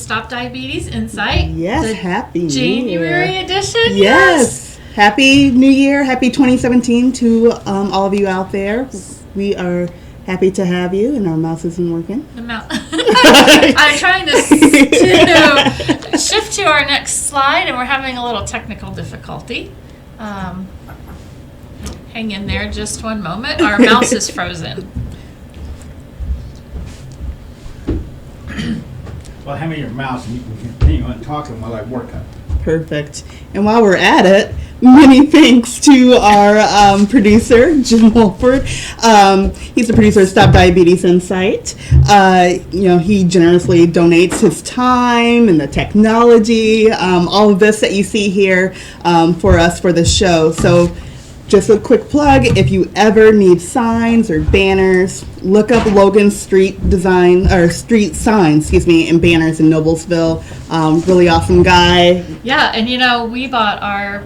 Stop Diabetes Insight. Yes, happy New January Year. edition. Yes. Happy New Year. Happy 2017 to all of you out there. We are happy to have you, and our mouse isn't working. I'm trying to shift to our next slide, and we're having a little technical difficulty. Hang in there just one moment. Our mouse is frozen. Well, hand me your mouse and you can continue on talking while I work on it. Perfect. And while we're at it, many thanks to our producer, Jim Wolford. He's the producer of Stop Diabetes Insight. He generously donates his time and the technology, all of this that you see here for us for the show. So just a quick plug, if you ever need signs or banners, look up Logan Street Street Signs, and banners in Noblesville. Really awesome guy. Yeah, and we bought our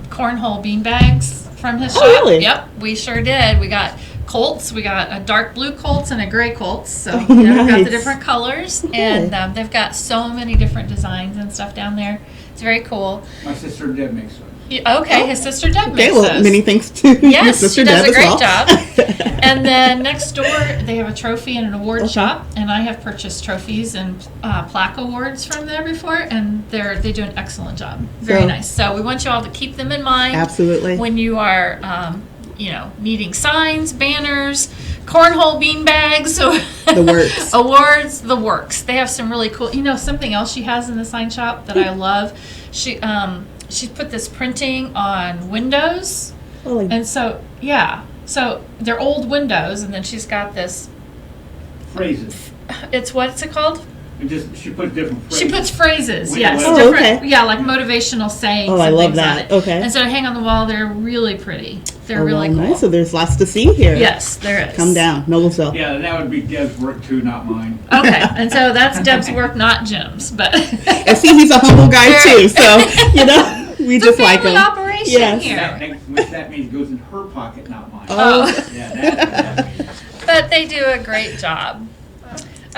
cornhole bean bags from his shop. Really? Yep, we sure did. We got Colts. We got a dark blue Colts and a gray Colts. So nice. we've got the different colors, Okay. and they've got so many different designs and stuff down there. It's very cool. My sister Deb makes one. Okay, his sister Deb Okay, makes well, those. many thanks to your Yes, sister she does Deb a as great well. job. And then next door, they have a trophy and an award shop, and I have purchased trophies and plaque awards from there before, and they do an excellent job. Very nice. So we want you all to keep them in mind. Absolutely. When you are, needing signs, banners, cornhole bean bags, The works. awards, the works. They have some really cool. Something else she has in the sign shop that I love. She put this printing on windows. Oh, like- And so they're old windows, and then she's got this. Phrases. What's it called? She puts different phrases. She puts phrases, Wait, yes, what? Oh, different, okay. like motivational sayings. Oh, I and love things that. on it. Okay. And so to hang on the wall, they're really pretty. They're really cool. Nice. So there's lots to see here. Yes, there is. Come down, Noblesville. Yeah, that would be Deb's work too, not mine. Okay, and so that's Deb's work, not Jim's, but And see, he's a humble guy too, so we it's just a like family him. operation Yes. here. Which that means goes in her pocket, not mine. Oh. Yeah, that's what that means. But they do a great job.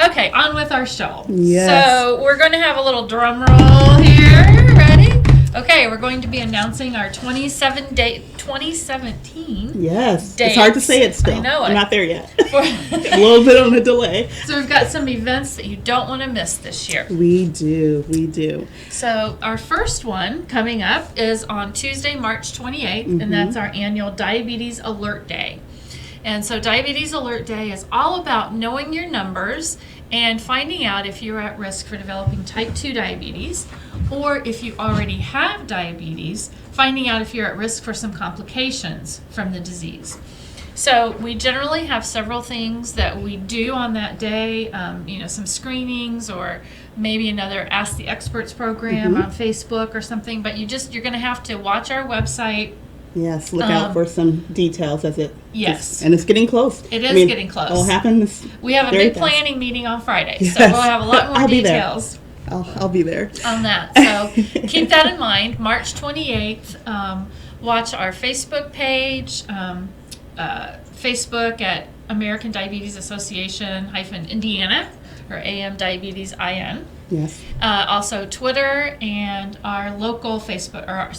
Okay, on with our show. Yes. So we're going to have a little drum roll here. Ready? Okay, we're going to be announcing our 2017. Yes. Dates. It's hard to say it still. I know it. We're not there yet. For- A little bit on a delay. So we've got some events that you don't want to miss this year. We do. So our first one coming up is on Tuesday, March 28th, Mm-hmm. and that's our annual Diabetes Alert Day. And so Diabetes Alert Day is all about knowing your numbers and finding out if you're at risk for developing type 2 diabetes, or if you already have diabetes, finding out if you're at risk for some complications from the disease. So we generally have several things that we do on that day, some screenings, or maybe another Ask the Experts program on Facebook or something, but you're going to have to watch our website. Yes, look out for some details as it. Yes. And it's getting close. It is getting close. It'll happen. We have a very big fast. planning meeting on Friday, so Yes. we'll have a lot more I'll be there. details I'll be there. on that. So keep that in mind. March 28th, watch our Facebook page, Facebook at American Diabetes Association -Indiana, or AM Diabetes IN. Yes. Also Twitter and our local Facebook, our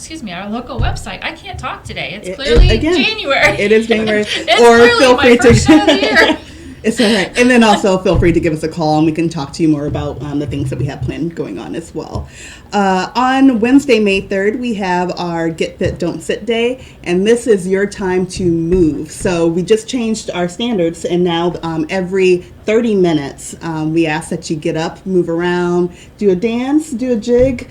local website. I can't talk today. It's clearly January. It is January. It's or clearly feel my free first to. show of the year. It's all right. And then also feel free to give us a call, and we can talk to you more about the things that we have planned going on as well. On Wednesday, May 3rd, we have our Get Fit, Don't Sit Day, and this is your time to move. So we just changed our standards, and now every 30 minutes, we ask that you get up, move around, do a dance, do a jig,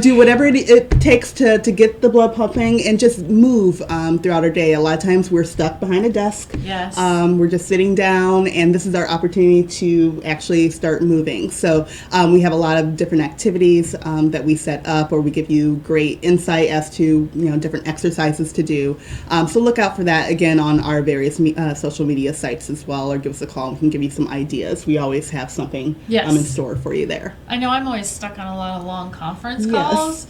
do whatever it takes to get the blood pumping, and just move throughout our day. A lot of times we're stuck behind a desk. Yes. We're just sitting down, and this is our opportunity to actually start moving. So we have a lot of different activities that we set up, or we give you great insight as to different exercises to do. So look out for that again on our various social media sites as well, or give us a call and we can give you some ideas. We always have something Yes. in store for you there. I know I'm always stuck on a lot of long conference Yes. calls,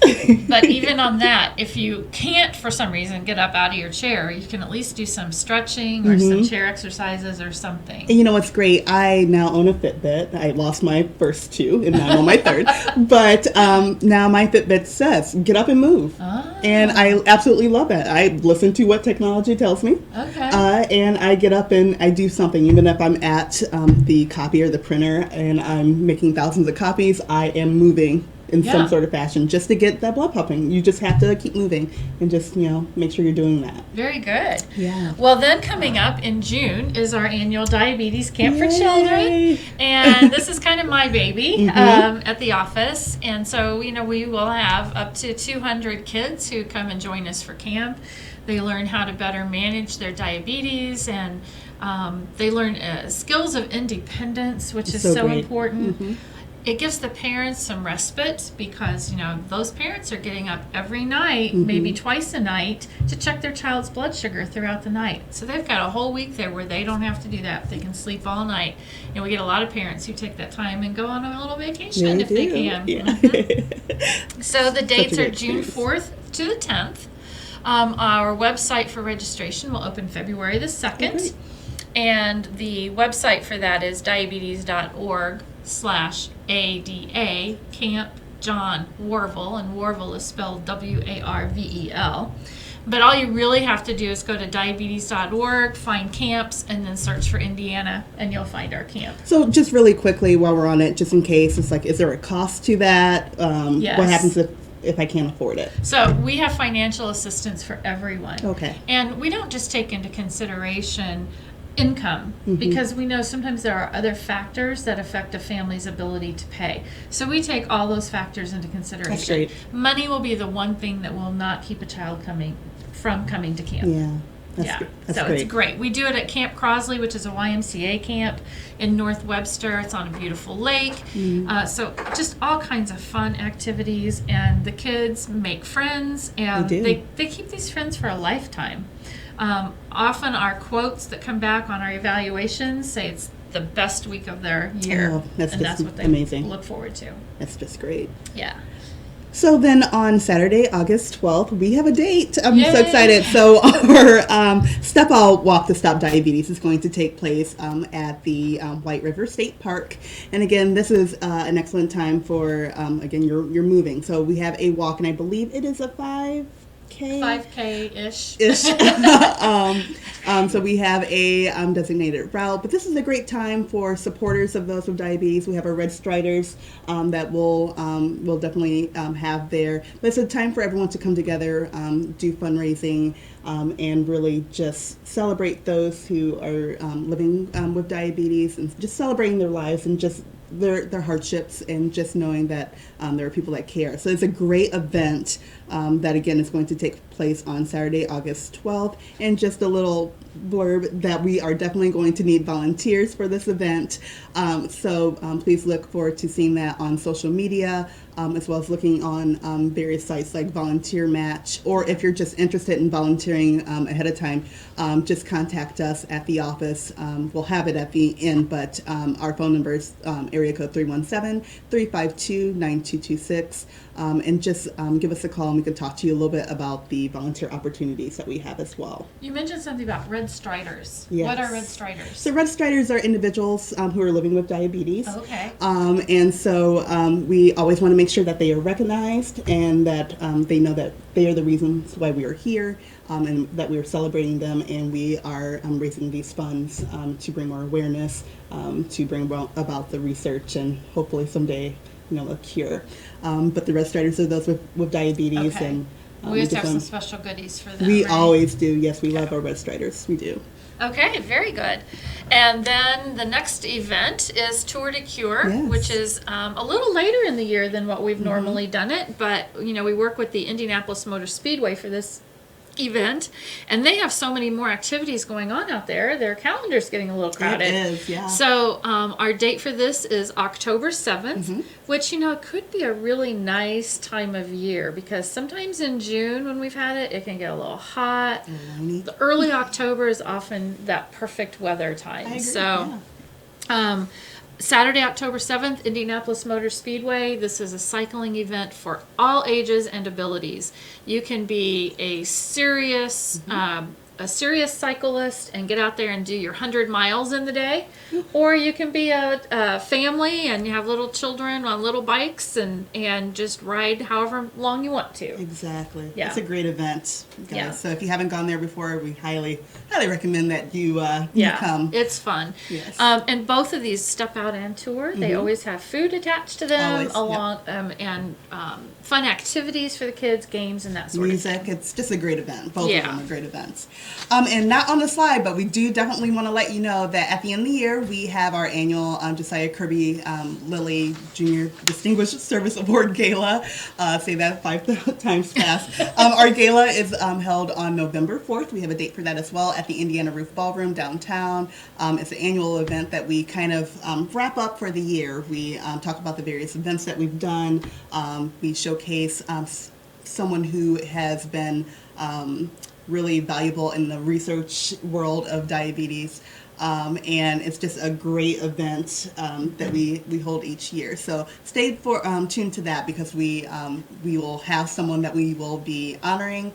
but even on that, if you can't for some reason get up out of your chair, you can at least do some stretching or some chair exercises or something. And you know what's great? I now own a Fitbit. I lost my first two, and now I'm on my third. But now my Fitbit says, get up and move. Ah. And I absolutely love it. I listen to what technology tells me. Okay. And I get up and I do something. Even if I'm at the copier, the printer, and I'm making thousands of copies, I am moving in Yeah. some sort of fashion just to get that blood pumping. You just have to keep moving and just, make sure you're doing that. Very good. Yeah. Well, then coming up in June is our annual Diabetes Camp for Yay. Children. And this is kind of my baby at the office. And so, we will have up to 200 kids who come and join us for camp. They learn how to better manage their diabetes, and they learn skills of independence, which is so great. important. It gives the parents some respite because, those parents are getting up every night, maybe twice a night, to check their child's blood sugar throughout the night. So they've got a whole week there where they don't have to do that. They can sleep all night. And we get a lot of parents who take that time and go on a little vacation if they can. Yeah. So the dates are great June experience. 4th to the 10th. Our website for registration will open February the 2nd. great. And the website for that is diabetes.org/ADA Camp John Warvel, and Warvel is spelled WARVEL. But all you really have to do is go to diabetes.org, find camps, and then search for Indiana, and you'll find our camp. So just really quickly while we're on it, just in case, it's like, is there a cost to that? Yes. What happens if I can't afford it? So we have financial assistance for everyone. Okay. And we don't just take into consideration income, because we know sometimes there are other factors that affect a family's ability to pay. So we take all those factors into consideration. That's great. Money will be the one thing that will not keep a child from coming to camp. Yeah. That's so great. it's great. We do it at Camp Crosley, which is a YMCA camp in North Webster. It's on a beautiful lake. So just all kinds of fun activities, and the kids make friends, and They do. they keep these friends for a lifetime. Often our quotes that come back on our evaluations say it's the best week of their year. Oh, that's and just that's what they amazing. look forward to. That's just great. Yeah. So then on Saturday, August 12th, we have a date. I'm so Yay. excited. So our Step Out Walk to Stop Diabetes is going to take place at the White River State Park. And again, this is an excellent time for, again, you're moving. So we have a walk, and I believe it is a 5K. 5K-ish. So we have a designated route, but this is a great time for supporters of those with diabetes. We have our Red Striders that will definitely have there. But it's a time for everyone to come together, do fundraising, and really just celebrate those who are living with diabetes, and just celebrating their lives and just their hardships, and just knowing that there are people that care. So it's a great event that, again, is going to take place on Saturday, August 12th. And just a little blurb that we are definitely going to need volunteers for this event. So please look forward to seeing that on social media, as well as looking on various sites like Volunteer Match. Or if you're just interested in volunteering ahead of time, just contact us at the office. We'll have it at the end, but our phone number is area code 317-352-9226. And just give us a call, and we can talk to you a little bit about the volunteer opportunities that we have as well. You mentioned something about Red Striders. Yes. What are Red Striders? So Red Striders are individuals who are living with diabetes. Okay. And so we always want to make sure that they are recognized, and that they know that they are the reasons why we are here, and that we are celebrating them, and we are raising these funds to bring more awareness, to bring about the research, and hopefully someday, a cure. But the Red Striders are those with diabetes. Okay. And We always have some special goodies for them. we right? always do. Yes, we love our Red Striders. We do. Okay, very good. And then the next event is Tour de Cure, Yes. which is a little later in the year than what we've normally done it. But, we work with the Indianapolis Motor Speedway for this event, and they have so many more activities going on out there. Their calendar's getting a little crowded. It is, yeah. So our date for this is October 7th, which, could be a really nice time of year, because sometimes in June when we've had it can get a little hot. Rainy. The early October is often that perfect weather time. I agree, So yeah. Saturday, October 7th, Indianapolis Motor Speedway. This is a cycling event for all ages and abilities. You can be a serious cyclist and get out there and do your 100 miles in the day, or you can be a family and you have little children on little bikes and just ride however long you want to. Exactly. Yeah. It's a great event, guys. Yeah. So if you haven't gone there before, we highly recommend that you come. It's fun. Yes. And both of these step out and tour. They always have food attached to them, Always, and fun activities for the kids, games, and that sort of thing. Music. It's just a great event. Both of Yeah. them are great events. And not on the slide, but we do definitely want to let you know that at the end of the year, we have our annual Josiah Kirby Lilly Jr. Distinguished Service Award Gala. Say that 5 times fast. Our gala is held on November 4th. We have a date for that as well at the Indiana Roof Ballroom downtown. It's an annual event that we kind of wrap up for the year. We talk about the various events that we've done. We showcase someone who has been really valuable in the research world of diabetes. And it's just a great event that we hold each year. So stay tuned to that, because we will have someone that we will be honoring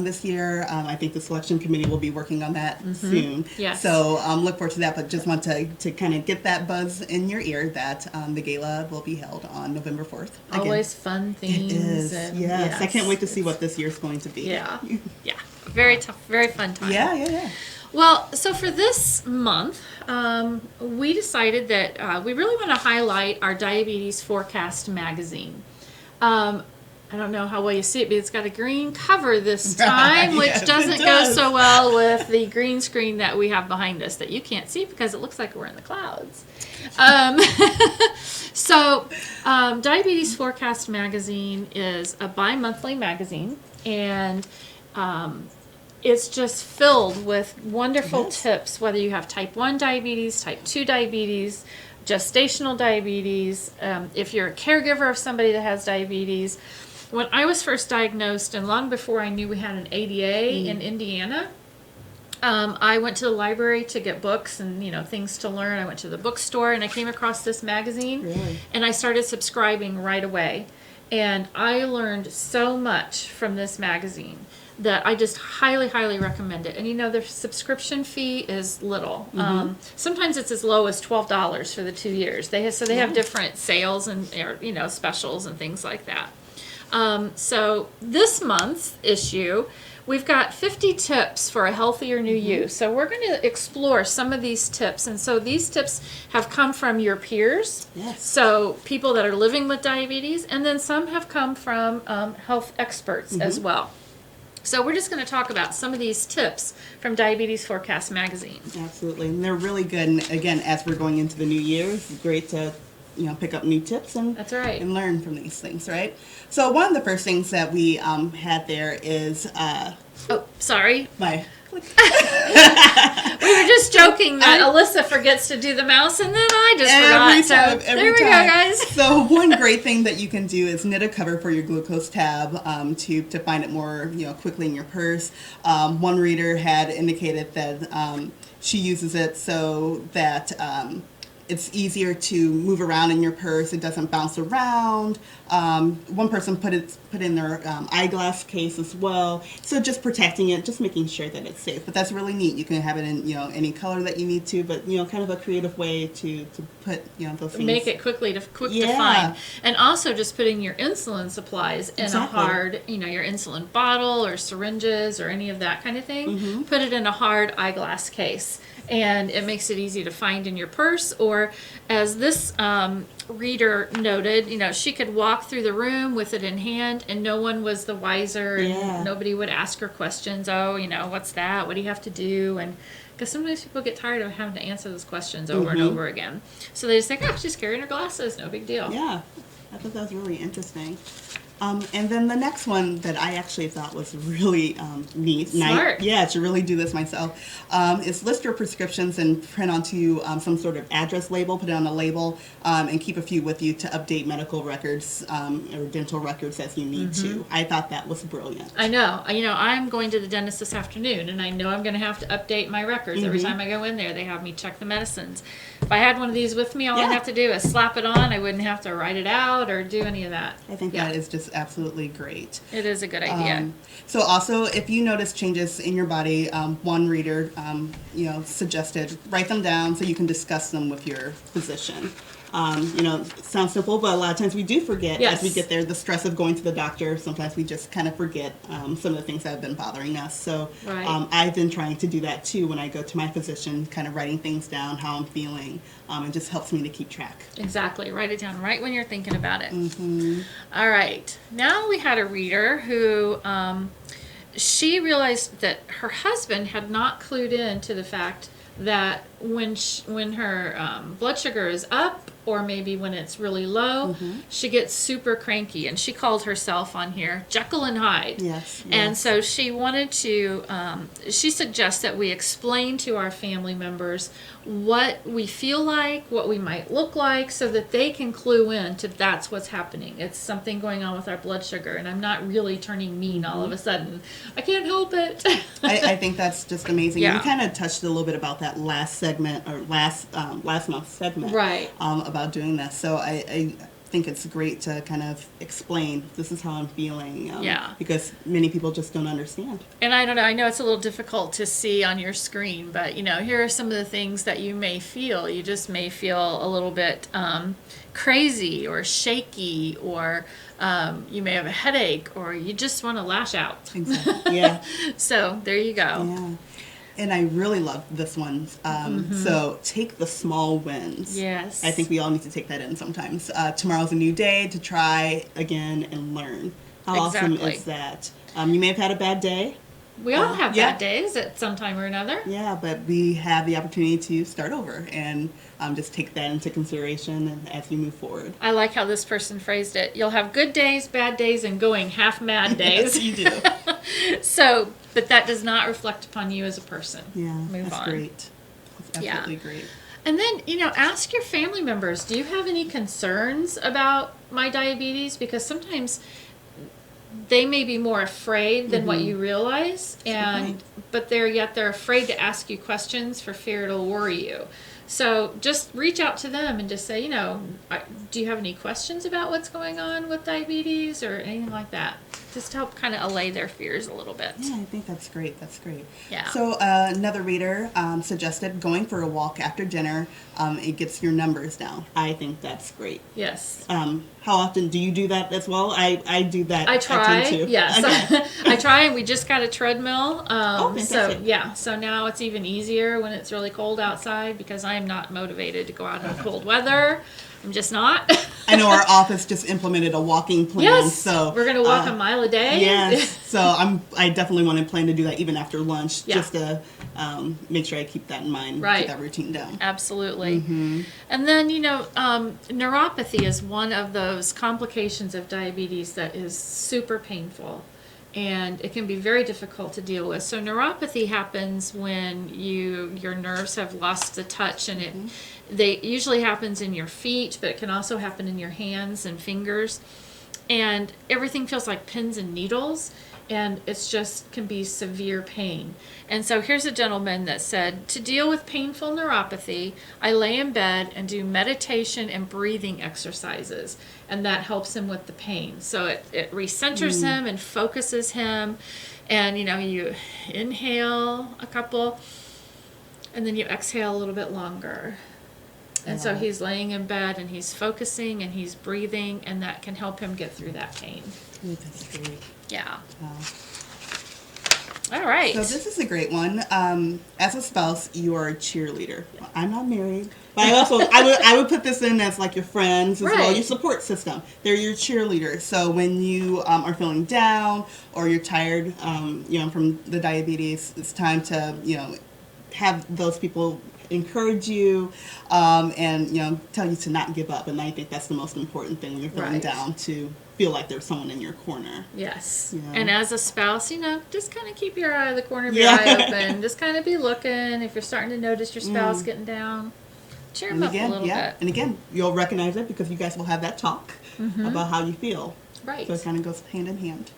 this year. I think the selection committee will be working on that soon. Yes. So look forward to that, but just want to kind of get that buzz in your ear that the gala will be held on November 4th. Again, Always fun things. it is. And Yes. I can't wait to see what this year's going to be. Yeah. Yeah. Very tough, very fun time. Yeah. Well, so for this month, we decided that we really want to highlight our Diabetes Forecast magazine. I don't know how well you see it, but it's got a green cover this time, which Yes, it doesn't go does. so well with the green screen that we have behind us that you can't see because it looks like we're in the clouds. So, Diabetes Forecast magazine is a bi-monthly magazine, and it's just filled with wonderful tips, whether you have type 1 diabetes, type 2 diabetes, gestational diabetes, if you're a caregiver of somebody that has diabetes. When I was first diagnosed, and long before I knew we had an ADA in Indiana, I went to the library to get books and, things to learn. I went to the bookstore and I came across this magazine. Really? And I started subscribing right away. And I learned so much from this magazine that I just highly, highly recommend it. And the subscription fee is little. Sometimes it's as low as $12 for the 2 years. They have different sales and specials and things like that. So this month's issue, we've got 50 tips for a healthier new you. So we're going to explore some of these tips. And so these tips have come from your peers. Yes. So people that are living with diabetes, and then some have come from health experts as well. So we're just going to talk about some of these tips from Diabetes Forecast magazine. Absolutely, and they're really good. And again, as we're going into the new year, it's great to pick up new tips and That's right. and learn from these things, right? So one of the first things that we had there is Oh, sorry. my. We were just joking that Alyssa forgets to do the mouse, and then I just forgot. So there we go, guys. So one great thing that you can do is knit a cover for your glucose tab to find it more quickly in your purse. One reader had indicated that she uses it so that it's easier to move around in your purse. It doesn't bounce around. One person put in their eyeglass case as well. So just protecting it, just making sure that it's safe. But that's really neat. You can have it in any color that you need to, but kind of a creative way to put those things. Make it quick to find, and also just putting your insulin supplies in a hard, your insulin bottle or syringes or any of that kind of thing. Put it in a hard eyeglass case. And it makes it easy to find in your purse, or as this reader noted, she could walk through the room with it in hand and no one was the wiser, and nobody would ask her questions. Oh, what's that? What do you have to do? And because sometimes people get tired of having to answer those questions over and over again. So they just think, she's carrying her glasses, no big deal. Yeah, I thought that was really interesting. And then the next one that I actually thought was really neat. Smart. Yeah, to really do this myself, is list your prescriptions and print onto some sort of address label, put it on a label, and keep a few with you to update medical records or dental records as you need to. I thought that was brilliant. I know. I'm going to the dentist this afternoon, and I know I'm going to have to update my records. Every time I go in there, they have me check the medicines. If I had one of these with me, all I'd have to do is slap it on. I wouldn't have to write it out or do any of that. I think that is just absolutely great. It is a good idea. So also, if you notice changes in your body, one reader, suggested write them down so you can discuss them with your physician. It sounds simple, but a lot of times we do forget as we get there. The stress of going to the doctor, sometimes we just kind of forget some of the things that have been bothering us. So I've been trying to do that too when I go to my physician, kind of writing things down, how I'm feeling. It just helps me to keep track. Exactly. Write it down right when you're thinking about it. All right. Now we had a reader who she realized that her husband had not clued in to the fact that when her blood sugar is up, or maybe when it's really low, she gets super cranky. And she called herself on here Jekyll and Hyde. Yes. And so she wanted to, she suggests that we explain to our family members what we feel like, what we might look like, so that they can clue in to that's what's happening. It's something going on with our blood sugar, and I'm not really turning mean all of a sudden. I can't help it. I think that's just amazing. Yeah. We kind of touched a little bit about that last segment, or last month's segment. Right. About doing this. So I think it's great to kind of explain, this is how I'm feeling. Because many people just don't understand. And I don't know, I know it's a little difficult to see on your screen, but here are some of the things that you may feel. You just may feel a little bit crazy or shaky, or you may have a headache, or you just want to lash out. Exactly. Yeah. So there you go. Yeah. And I really love this one. So take the small wins. Yes. I think we all need to take that in sometimes. Tomorrow's a new day to try again and learn. How awesome is that? You may have had a bad day. We all have bad days at some time or another. Yeah, but we have the opportunity to start over and just take that into consideration as you move forward. I like how this person phrased it. You'll have good days, bad days, and going half mad days. Yes, you do. So, but that does not reflect upon you as a person. Yeah, Move that's on. great. That's absolutely great. And then, ask your family members, do you have any concerns about my diabetes? Because sometimes they may be more afraid than what you realize, but they're afraid to ask you questions for fear it'll worry you. So just reach out to them and just say, do you have any questions about what's going on with diabetes or anything like that? Just to help kind of allay their fears a little bit. Yeah, I think that's great. That's great. Yeah. So another reader suggested going for a walk after dinner. It gets your numbers down. I think that's great. Yes. How often do you do that as well? I do that. I try. tend to. Yes. Okay. I try, and we just got a treadmill. Fantastic. So now it's even easier when it's really cold outside, because I am not motivated to go out in cold weather. I'm just not. I know our office just implemented a walking plan. Yes. So we're gonna walk a mile a day. Yes. So I definitely want to plan to do that even after lunch, just to make sure I keep that in mind. Right. Keep that routine down. Absolutely. And then neuropathy is one of those complications of diabetes that is super painful, and it can be very difficult to deal with. So neuropathy happens when your nerves have lost the touch, and it usually happens in your feet, but it can also happen in your hands and fingers, and everything feels like pins and needles, and it's just can be severe pain. And so here's a gentleman that said, to deal with painful neuropathy, I lay in bed and do meditation and breathing exercises, and that helps him with the pain. So it recenters him and focuses him, and you inhale a couple, and then you exhale a little bit longer. And so he's laying in bed and he's focusing and he's breathing, and that can help him get through that pain. Ooh, that's great. Yeah. Wow. All right. So this is a great one. As a spouse, you are a cheerleader. I'm not married, but I would put this in as like your friends as well, your support system. They're your cheerleaders. So when you are feeling down or you're tired, from the diabetes, it's time to have those people encourage you, and tell you to not give up. And I think that's the most important thing when you're feeling Right. down, to feel like there's someone in your corner. Yes. Yeah. And as a spouse, just kind of keep your eye, the corner of your Yeah. eye open. Just kind of be looking. If you're starting to notice your spouse getting down, cheer them And up again, a little bit. and again, you'll recognize it because you guys will have that talk about how you feel. Right. So it kind of goes hand in hand.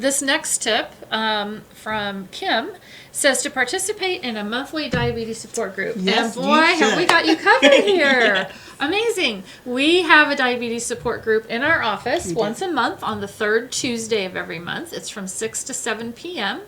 This next tip from Kim says to participate in a monthly diabetes support group. Yes, and boy, you have we should. got you covered here. Amazing. We have a diabetes support group in our office We do. once a month on the third Tuesday of every month. It's from 6 to 7 p.m.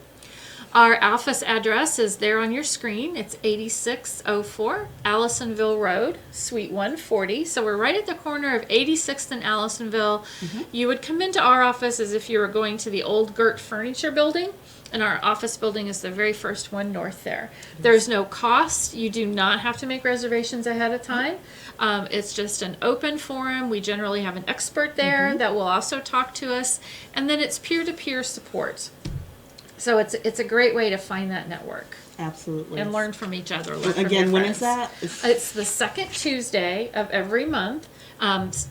Our office address is there on your screen. It's 8604 Allisonville Road, Suite 140. So we're right at the corner of 86th and Allisonville. You would come into our office as if you were going to the old Gert Furniture Building, and our office building is the very first one north there. There's no cost. You do not have to make reservations ahead of time. It's just an open forum. We generally have an expert there that will also talk to us, and then it's peer-to-peer support. So it's a great way to find that network Absolutely. and learn from each other. Learn from Again, your when friends. is that? It's the second Tuesday of every month.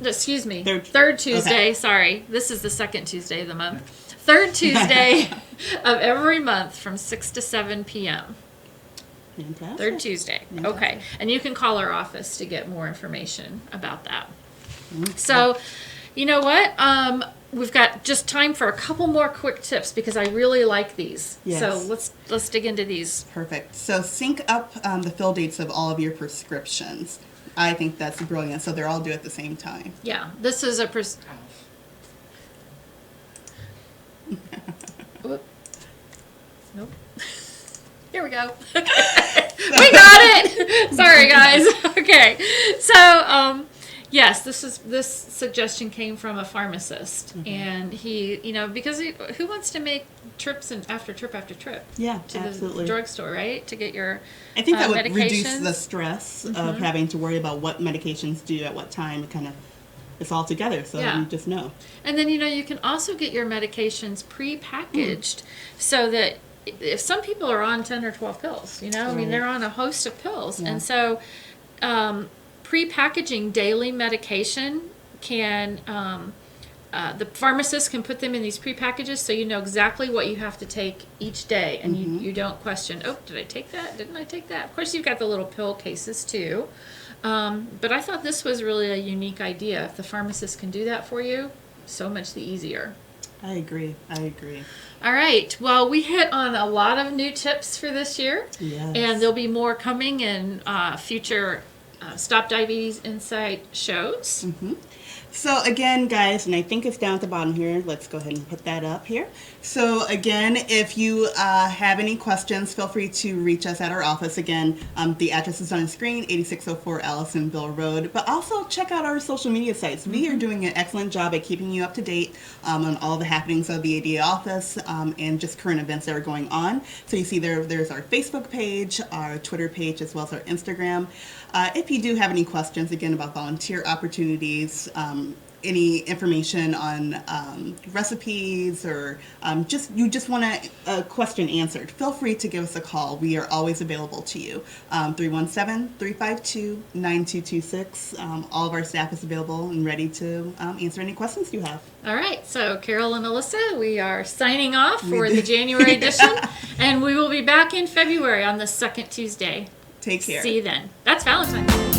Excuse me, Third- third Tuesday. okay. Sorry, this is the second Tuesday of the month. Third Tuesday of every month from 6 to 7 p.m. Fantastic. Third Tuesday. Okay, and you can call our office to get more information about that. So, you know what? We've got just time for a couple more quick tips because I really like these. Yes. So let's dig into these. Perfect. So sync up the fill dates of all of your prescriptions. I think that's brilliant. So they're all due at the same time. Yeah, this is a Whoop. Nope. Here we go. We got it. Sorry, guys. Okay. So, yes, this suggestion came from a pharmacist, and he, because who wants to make trips after trip after trip? Yeah, to absolutely. the drugstore, right? To get your I think that would reduce medications. the stress of having to worry about what medications do at what time. It kind of, it's all together, so Yeah. you just know. And then, you can also get your medications pre-packaged so that if some people are on 10 or 12 pills, I mean, they're on a host of pills. Yeah. And so pre-packaging daily medication can, the pharmacist can put them in these pre-packages so you know exactly what you have to take each day. And you don't question, oh, did I take that? Didn't I take that? Of course, you've got the little pill cases too. But I thought this was really a unique idea. If the pharmacist can do that for you, so much the easier. I agree. All right. Well, we hit on a lot of new tips for this year. Yes. And there'll be more coming in future Stop Diabetes Insight shows. So again, guys, and I think it's down at the bottom here. Let's go ahead and put that up here. So again, if you have any questions, feel free to reach us at our office. Again, the address is on the screen, 8604 Allisonville Road. But also check out our social media sites. We are doing an excellent job at keeping you up to date on all the happenings of the ADA office and just current events that are going on. So you see there's our Facebook page, our Twitter page, as well as our Instagram. If you do have any questions, again, about volunteer opportunities, any information on recipes, or you just want a question answered, feel free to give us a call. We are always available to you. 317-352-9226. All of our staff is available and ready to answer any questions you have. All right. So Carol and Alyssa, we are signing off for the January edition. And we will be back in February on the second Tuesday. Take care. See you then. That's Valentine's Day.